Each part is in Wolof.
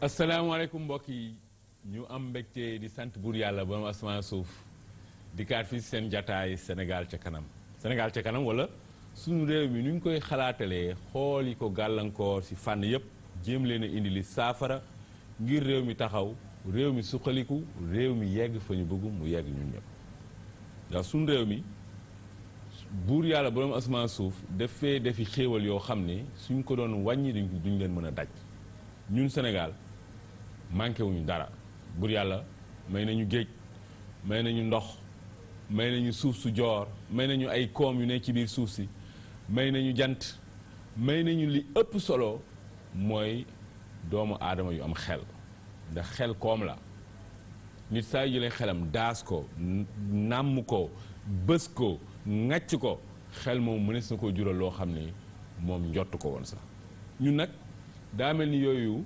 asalaamaaleykum mbokk yi ñu am mbégte di sant buur yàlla ba mu asamaan suuf di kaat fii seen jataay Sénégal ca kanam Sénégal ca kanam wala suñu réew mi nu ñu koy xalaatalee xool yi ko gàllankoor ci fànn yëpp jéem leen a indi li saafara ngir réew mi taxaw réew mi suqaliku réew mi yegg fa ñu bëgg mu yegg ñun ñëpp ndax suñu réew mi buur yàlla ba mu asamaan suuf dafee defi xéewal yoo xam ne suñ ko doon wàññi duñ leen mën a daj ñun Sénégal manqué wuñu dara bur yàlla may nañu géej may nañu ndox may nañu suuf su joor may nañu ay koom yu ne ci biir suuf si may nañu jant may nañu li ëpp solo mooy doomu aadama yu am xel ndax xel koom la nit saa yu jëlee xelam daas ko nàmm ko bës ko ŋàcc ko xel moom mënees na ko jural loo xam ne moom njott ko woon sax ñun nag daa mel ni yooyu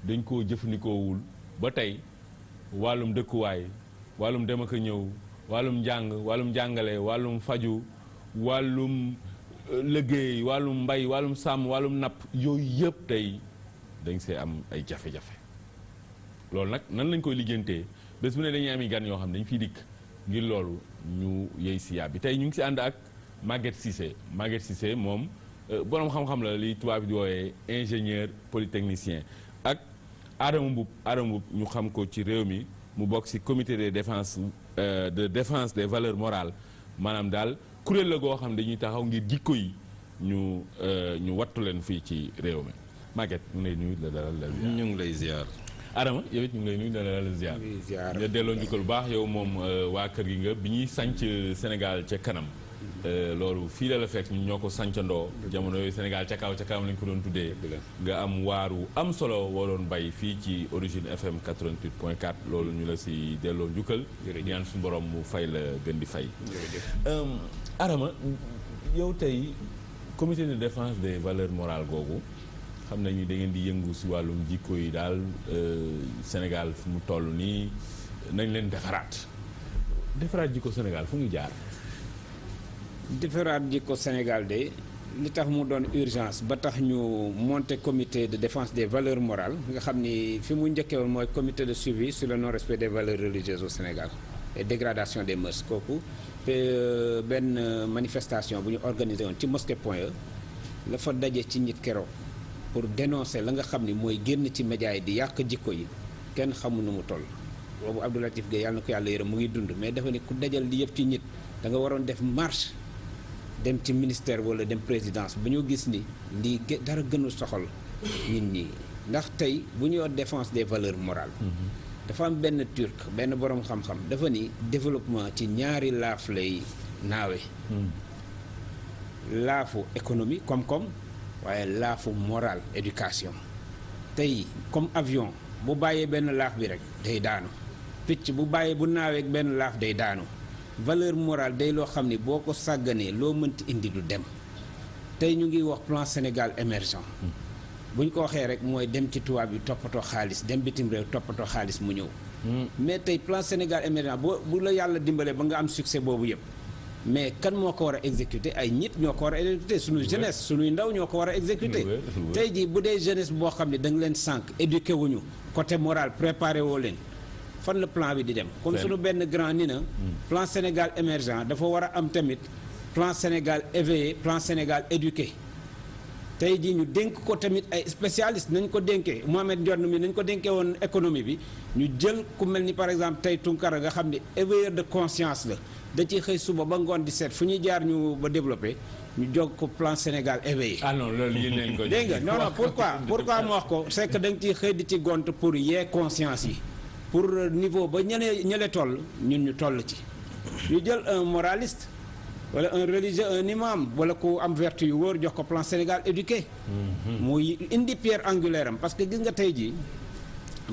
dañ koo jëfandikoowul ba tey wàllum dëkkuwaay wàllum dem ak a ñëw wàllum njàng wàllum njàngale wàllum faju wàllum liggéey wàllum mbay wàllum sàmm wàllum napp yooyu yëpp tey dañ see am ay jafe-jafe loolu nag nan lañ koy liggéeyantee bés bu ne dañuy am gan yoo xam ne dañ fiy dikk ngir loolu ñu yey si yàb bi tey ñu ngi si ànd ak Maguette Cissé moom boroom xam-xam la li tubaab bi di wooyee ingénieur polytechnicien ak Adama Mboup ñu xam ko ci réew mi mu bokk ci comité de défense des valeurs morales maanaam daal kuréel la goo xam ne dañuy taxaw ngir jikko yi ñu wattu leen fii ci réew mi Maguette ñu ngi lay nuyu la dalal la ziar. ñu ngi lay ziar. Adama yow it ñu ngi lay nuyu la dalal la ziar. nga delloo njukkal bu baax yow moom waa kër gi nga bi ñuy sanc Sénégal ca kanam. loolu fii la fekk ñun ñoo ko sancandoo jamono yooyu Sénégal ca kaw lañ ko doon tuddee nga am waaru am solo waroon bay fii ci origine FM 88.4 loolu ñu la si delloo njukkal ñaan suñu borom mu fay la gën di fay Adama yow tey comité de défense des valeurs morales googu xam nañu da ngeen di yëngu si wàllum jikko yi daal Sénégal fu mu toll nii nañ leen defaraat jikko Sénégal fu ñu jaar defaraat jikko Sénégal de li tax mu doon urgence ba tax ñu monter comité de défense des valeurs morales nga xam ni fi mu njëkkee woon mooy comité de suivi sur le non-respect des valeurs religieuses au Sénégal et dégradation des mœurs kooku benn manifestation bu ñu organisé woon ci mosquée Point E la fa daje ci nit keroog pour dénoncer la nga xam ni mooy génn ci médias yi di yàq jikko yi kenn xamu nu mu toll boobu Abdou Latif Gueye yàlla na ko yàlla yërëm mu ngi dund mais dafa ni ku dajal li yëpp ci nit da nga waroon def marche dem ci ministère wala dem présidence bu ñu gis ni lii dara gënul soxal nit ñi ndax tey bu ñuy wax défense des valeurs morales dafa am benn turc benn boroom xam-xam dafa ni développement ci ñaari laaf lay naawe laafu économie koom-koom waaye laafu morale éducation tey comme avion bu bàyyee benn laaf bi rek day daanu picc bu bàyyee bu naawee benn laaf day daanu valeur morale day loo xam ni boo ko sàgganee loo mënti indi du dem tey ñu ngi wax plan Sénégal émergent bu ñu ko waxee rek mooy dem ci tubaab yi toppatoo xaalis dem bitim réew toppatoo xaalis mu ñëw mais tey plan Sénégal émergent bu la yàlla dimbalee ba nga am succès boobu yëpp mais kan moo ko war a exécuter ay nit ñoo ko war a exécuter suñu jeunesse suñuy ndaw ñoo ko war a exécuter tey jii bu dee jeunesse boo xam ne da nga leen sànq éduqué wuñu côté moral préparé woo leen fan la plan bi di dem comme suñu benn grand ni na plan Sénégal émergent dafa war a am tamit plan Sénégal éveillé plan Sénégal éduqué tey jii ñu dénk ko tamit ay spécialistes nañ ko dénkee Mohamed Ndione mi nañ ko dénkee woon économie bi ñu jël ku mel ni par exemple tey Tunkara nga xam ne éveilleur de conscience la da ciy xëy suba ba ngoon di seet fu ñuy jaar ñu ba développé ñu jog ko plan Sénégal éveillé. ah non loolu yéen leen ko dégg nga non pourquoi mu wax ko c'est que da nga ciy xëy di ci gont pour yee conscience yi pour niveau ba ñële toll ñun ñu toll ci ñu jël un moraliste wala un religieux un imam wala ku am vertu yu wóor jox ko plan Sénégal éduqué muy indi pierre angulaire am parce que gis nga tey jii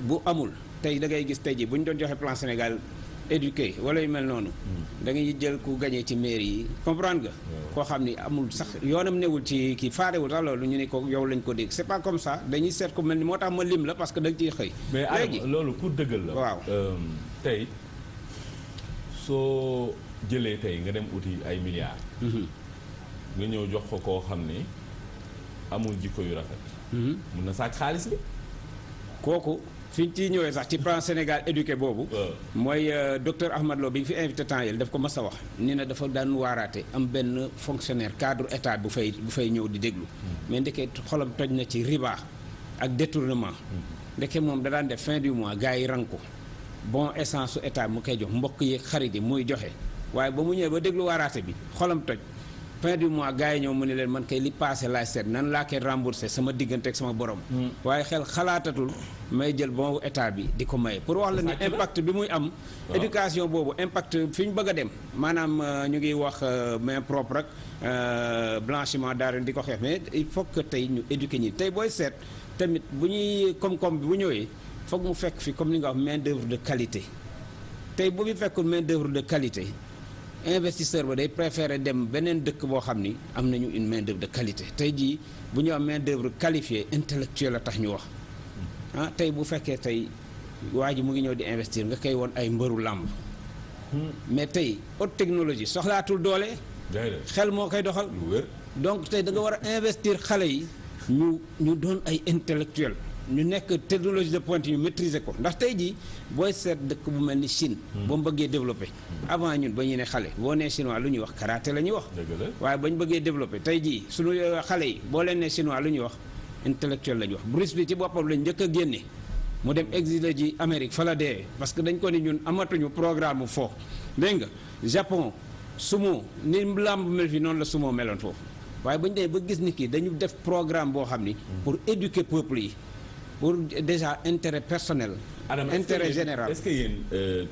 bu amul tey da ngay gis tey jii bu ñu doon joxe plan Sénégal éduqué wala yu mel noonu da ngay jël ku gagné ci mairie yi comprendre nga koo xam ni amul sax yoonam newul ci kii faarewul sax loolu ñu ne ko yow lañ ko dégg c'est pas comme ça dañuy seet ko mel ni moo tax ma lim la parce que da nga ciy xëy mais léegi loolu pour dëggal la waaw tey soo jëlee tey nga dem uti ay milliards nga ñëw jox ko koo xam ne amul jikko yu rafet mun na sàcc xaalis bi kooku fi ñu ciy ñëwee sax ci plan Sénégal éduqué boobu. mooy docteur Ahmad Lo bi ñu fi invité temps yële daf ko mas a wax. ni na dafa daan waaraate am benn fonctionnaire cadre état bu fay ñëw di déglu. mais ndeke xolam toj na ci riba ak détournement. ndeke moom da daan def fin du mois gars yi rang ko bon essence su état mu koy jox mbokk yi xarit yi muy joxe waaye ba mu ñëwee ba déglu waaraate bi xolam toj. fin du mois gars yi ñëw mu ne leen man kay li passé laay seet nan laa koy remboursé sama diggante ak sama borom. waaye xel xalaatatul may jël bon état bi di ko maye. pour wax la ni impact bi muy am. éducation boobu impact fi ñu bëgg a dem. maanaam ñu ngi wax main propre ak blanchiment d'argent di ko xeex mais il faut que tey ñu éduquer ñi tey booy seet tamit bu ñuy koom-koom bi bu ñëwee foog mu fekk fi comme ni nga wax main d'œuvre de qualité tey bu fi fekkul main d'œuvre de qualité. investisseur ba day préférer dem beneen dëkk boo xam ni am nañu une main d'œuvre de qualité tey jii bu ñu am main d'œuvre qualifiée intellectuelle la tax ñu wax tey bu fekkee tey waa ji mu ngi ñëw di investir nga koy woon ay mbëru làmb mais tey haute technologie soxlaatul doole xel moo koy doxal donc tey da nga war a investir xale yi ñu doon ay intellectuel ñu nekk technologie de pointe ñu maîtriser ko ndax tey jii booy seet dëkk bu mel ni Chine. boo mu bëggee développé. avant ñun ba ñu ne xale boo nee chinois lu ñuy wax karaté la ñuy wax. waaye ba ñu bëggee développé tey jii suñu xale yi boo leen nee chinois lu ñuy wax intellectuel la ñuy wax Bruce Lee ci boppam lañ njëkk a génne mu dem exilé ji Amérique fa la dee parce que dañ ko ni ñun amatuñu programme mu foofu dégg nga Japon sumo ni làmb mel fi noonu la sumo meloon foofu waaye ba ñu demee ba gis ni kii dañu def programme boo xam ni pour éduquer peuple yi. pour déjà intérêt personnel. Adam, intérêt général est-ce que yéen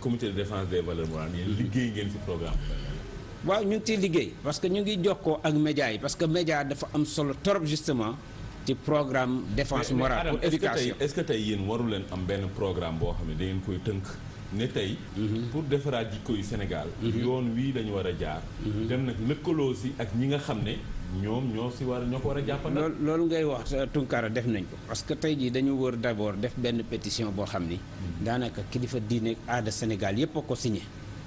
comité de défense des valeurs morales yéen liggéey ngeen ci programme waaw ñu ngi ciy liggéey parce que ñu ngi jokkoo ak médias yi parce que média dafa am solo trop justement ci programme défense morale pour éducation. est-ce que tey yéen waru leen am benn programme boo xam ne da ngeen koy tënk ne tey. pour defaraat jikko yu Sénégal. yoon wii dañu war a jaar. dem nag lëkkaloo si ak ñi nga xam ne. ñoom ñoo ko war a jàppandal. loolu ngay wax Tunkara def nañ ko parce que tey jii dañu wër d'abord def benn pétition boo xam ni. daanaka kilifa diine aada Sénégal yépp a ko signé.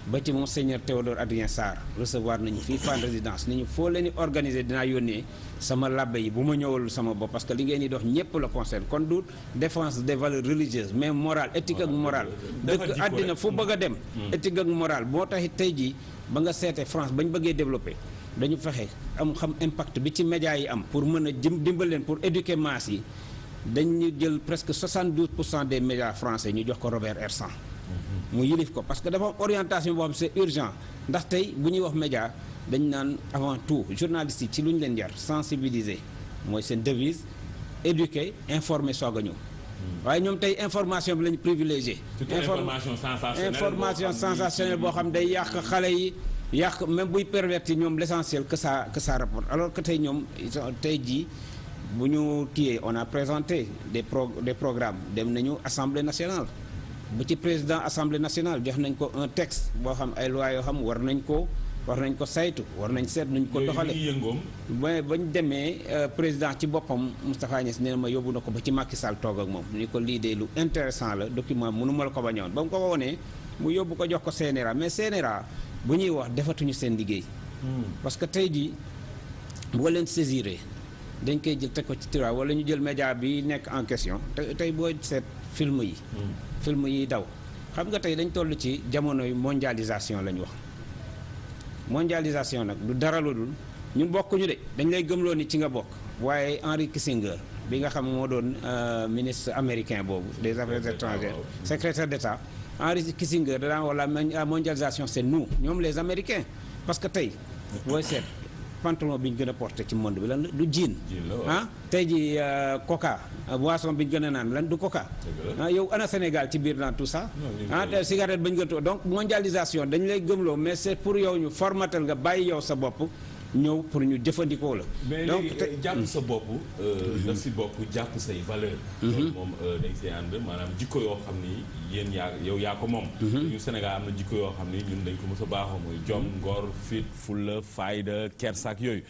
ba ci monseigneur Théodore Adrien Sarr recevoir nañu fii Fann Résidence ni ñu foo leen di organiser dinaa yónnee sama labbe yi bu ma ñëwalul sama bopp parce que li ngeen di dox ñépp la concerne kon du défense des valeurs religieuses mais morale éthique ak morale. dëkk àddina fu bëgg a dem. éthique ak morale boo taxit tey jii ba nga seete France ba ñu bëggee développer. dañu fexe am xam impact bi ci médias yi am pour mën a dimbal leen pour éduquer masse yi dañu jël presque 72% des médias français ñu jox ko Robert Hersant mu yilif ko parce que dafa am orientation boo xam c'est urgent ndax tey bu ñuy wax média dañu naan avant tout journalistes yi ci lu ñu leen jar sensibiliser mooy seen devise éduquer informer soog a ñëw waaye ñoom tey information bi lañu privilégié information sensationnelle boo xam day yàq xale yi yàq même buy pervertir ñoom l'essentiel que ça rapporte alors que tey ñoom tey jii bu ñu kiyee on a présenté des programmes dem nañu assemblée nationale bu ci président assemblée nationale jox nañ ko un texte boo xam ay lois yoo xam war nañ ko saytu war nañ seet nuñ ko doxale mais bañ demee président ci boppam Moustapha Niasse nee na ma yóbbu na ko ba ci Macky Sall toog ak moom ni ko lii de lu intéressant la document mënu ma la ko bañoon ba mu ko wonee mu yóbbu ko jox ko CNRA mais CNRA bu ñuy wax defatuñu seen liggéey. parce que tey jii boo leen saisiré dañ koy jël teg ko ci tiroir wala ñu jël média bi nekk en question tey booy seet film yi. film yi daw xam nga tey dañ toll ci jamonoy mondialisation lañ wax mondialisation nag du dara lu dul ñun bokkuñu de dañ lay gëmloo ni ci nga bokk waaye Henry Kissinger bi nga xam moo doon ministre américain boobu des affaires étrangères secrétaire d'État. Henry Kissinger da daan wax la mondialisation c'est nous ñoom les américains parce que tey booy seet pantalon bi ñu gën a porté ci monde bi lan la du jean tey ji coca boisson bi ñu gën a naan lan du coca yow ana Sénégal ci biir dans tout ça cigarette ba ñu gën a donc mondialisation dañu lay gëmloo mais c'est pour yow ñu formatal nga bàyyi yow sa bopp ñëw pour ñu jëfandikoo la. donc léegi jàpp sa bopp. daf si bokk jàpp say valeur. loolu moom dañ see ànd maanaam jikko yoo xam ni yéen yaa ko moom. ñu Sénégal am na jikko yoo xam ni ñun dañ ko mës a baaxoo mooy jom ngor fit fulla fayda kersak yooyu.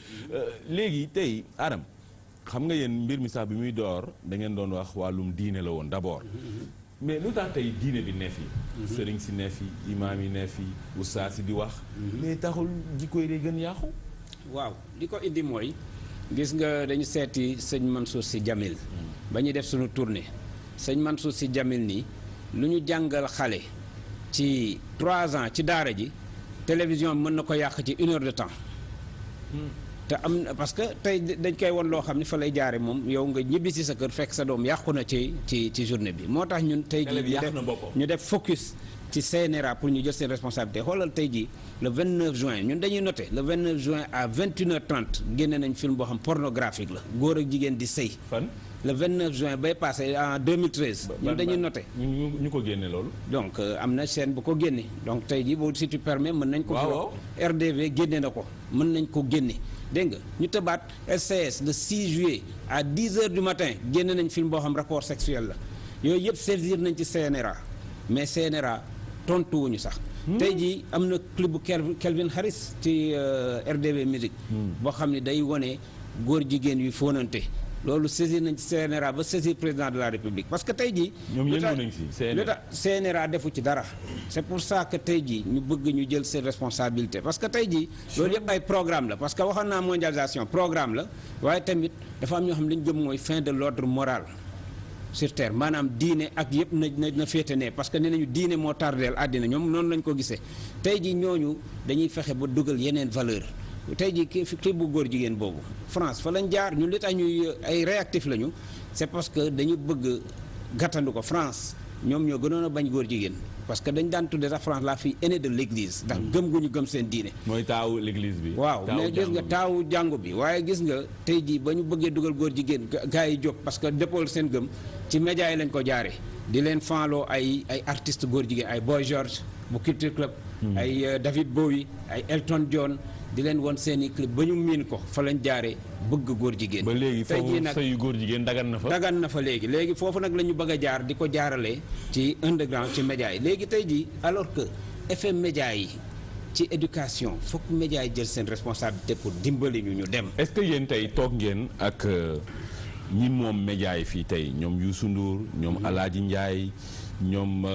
léegi tey Adam xam nga yéen mbir mi sax bi muy door da ngeen doon wax wàllum diine la woon d'abord. mais lu tax tey diine bi neef yi. sëriñ si neef yi imaam yi neef yi ustaas si di wax. mais taxul jikko yi day gën yàqu. waaw li ko indi mooy gis nga dañu seeti sëñ Mansour Sy Djamil ba ñuy def suñu tournée sëñ Mansour Sy Djamil nii lu ñu jàngal xale ci 3 ans ci daara ji télévision mën na ko yàq ci 1 heure de temps. te am na parce que tey dañ koy won loo xam ne fa lay jaare moom yow nga ñibbi si sa kër fekk sa doom yàqu na ci journée bi moo tax ñun tey jii ñu def focus ci CNRA pour ñu jël seen responsabilité xoolal tey jii le 29 juin ñun dañuy noté le 29 juin à 21h30 génne nañ film boo xam pornographique la góor ak jigéen di sëy fan le 29 juin bay passé en 2013 ñun dañuy noté ñu ko génne loolu donc am na chaîne bu ko génne donc tey jii boo si tu permets mën nañ ko RDV génne na ko mën nañ ko génne dégg nga ñu tëbaat SCS le 6 juillet à 10h du matin génne nañ film boo xam rapport sexuel la yooyu yëpp saisir nañ ci CNRA mais CNRA tontuwuñu sax. tey jii am na clip bu Kelvin Harris ci RDV musique boo xam ne day wone góor jigéen yu fóonante loolu saisir nañ ci CNRA ba saisir président de la République parce que tey jii. ñoom yëngu nañ ci CNRA defu ci dara. c'est pour ça que tey jii ñu bëgg ñu jël seen responsabilité parce que tey jii. loolu yëpp ay programme la parce que waxoon naa mondialisation programme la waaye tamit dafa am ñoo xam ne li ñu gëm mooy fin de l'ordre moral sur terre maanaam diine ak yëpp na féete ne parce que nee nañu diine moo tardeel àddina ñoom noonu lañ ko gisee tey jii ñooñu dañuy fexe ba dugal yeneen valeur tey jii kii bu góor jigéen boobu France fa lañ jaar ñun li tax ñuy ay réactif lañu c'est parce que dañu bëgg gàttandu ko France ñoom ñoo gënoon a bañ góor jigéen parce que dañ daan tuddee sax France la fille aînée de l'église ndax gëm gu ñu gëm seen diine. mooy taawu l'église bi. waaw mais gis nga taawu jàngu bi waaye gis nga tey jii ba ñu bëggee dugal góor jigéen gars yi jóg parce que dépôle seen gëm ci médias yi lañ ko jaaree di leen fanloo ay artistes góor jigéen ay Boy George bu Culture Club. ay David Bowie ay Elton John. di leen won seeni clip ba ñu miin ko fa lañ jaaree bëgg góor jigéen. ba léegi foofu sëyu góor jigéen dagan na fa. dagan na fa léegi foofu nag la ñu bëgg a jaar di ko jaarale ci underground ci média yi léegi tey jii alors que effet média yi ci éducation foog média yi jël seen responsabilité pour dimbali ñu dem. est-ce que yéen tey toog ngeen ak ñi moom média yi fii tey ñoom Youssou Ndour ñoom Alaaji Ndiaye ñoom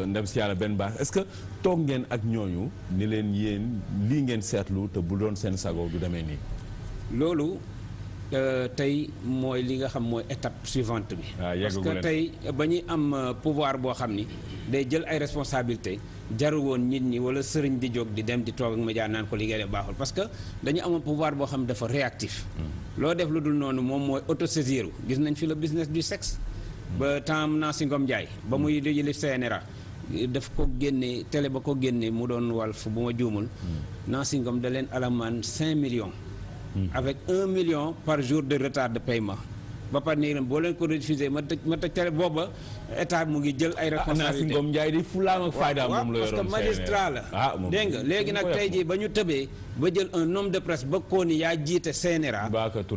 ndem si yàlla benn baax est-ce que toog ngeen ak ñooñu ni leen yéen lii ngeen seetlu te bu doon seen sago du demee nii. loolu tey mooy li nga xam mooy étape suivante bi. parce que tey ba ñuy am pouvoir boo xam ni day jël ay responsabilités jaru woon nit ñi wala sëriñ di jóg di dem di toog ak média naan ko liggéey baaxul parce que dañu amoon pouvoir boo xam dafa réactif. loo def lu dul noonu moom mooy autosaisir gis nañ fi le business du sexe. ba temps Nancy Ngom Ndiaye ba muy yëlif CNRA daf ko génne télé ba ko génne mu doon Walf bu ma juumul Nancy Ngom da leen alamaan 5 millions avec 1 million par jour de retard de paiement ba pare nii boo leen ko refusé ma tëj télé booba état mu ngi jël ay responsabilités. Nancy Ngom Ndiaye di fulaam ak faydaam moom la yoroon parce que magistrat la dégg nga léegi nag tey jii ba ñu tëbee ba jël un homme de presse ba koo ni yaa jiite CNRA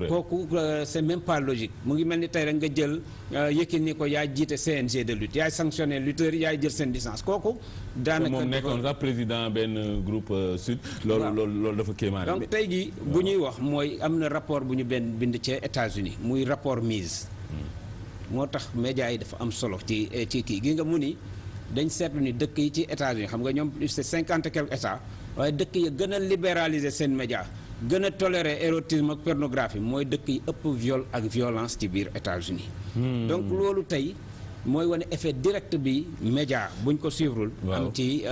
kooku c'est même pas logique mu ngi mel ni tey rek nga jël Yékini ko yaa jiite CNG de lutte yaay sanctionné lutteurs yi yaay jël seen licence kooku daanaka moom nekkoon sax président benn groupe sud loolu dafa kéemaane donc tey jii bu ñuy wax mooy am na rapport bu ñu bind ci États-Unis muy rapport mise moo tax médias yi dafa am solo ci kii gi nga mu ni dañ seetlu ni dëkk yi ci États-Unis xam nga ñoom c'est 50 et quelques états waaye dëkk yi gën a libéraliser seen média gën a tolérer érotisme ak pornographie mooy dëkk yi ëpp viol ak violence ci biir États-Unis donc loolu tey mooy wane effet direct bi média buñ ko suivrul am ci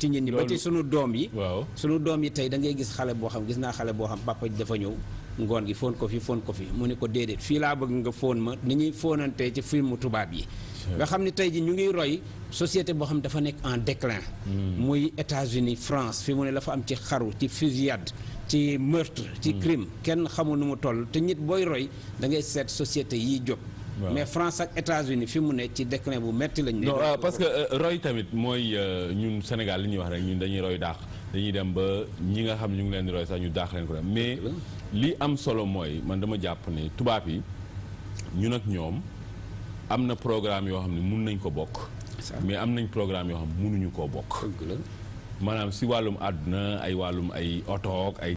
nit ñi ba ci sunu doom yi sunu doom yi tey da ngay gis xale boo xam gis naa xale boo xam papa dafa ñëw ngoon gi foon ko fi mu ne ko déedéet fii laa bëgg nga foon ma ni ñuy foonantee ci filmu tubaab yi nga xam ni tey ji ñu ngi roy société boo xam dafa nekk en déclin muy États-Unis France fi mu ne la fa am ci xaru ci fusillade ci meurtre ci crime kenn xamul nu mu toll te nit booy roy da ngay seet société yiy jóg mais France ak États-Unis fi mu ne ci déclin bu metti lañ ne non parce que roy tamit mooy ñun Sénégal li ñuy wax rek ñun dañuy roy daax dañuy dem ba ñi nga xam ñu ngi leen di roy sax ñu daax leen ko dem mais li am solo mooy man dama jàpp ne tubaab yi ñun ak ñoom am na programme yoo xam ne mun nañ ko bokk mais am nañ programme yoo xam ne munuñu koo bokk maanaam si wàllum àdduna ay wàllum ay oto ay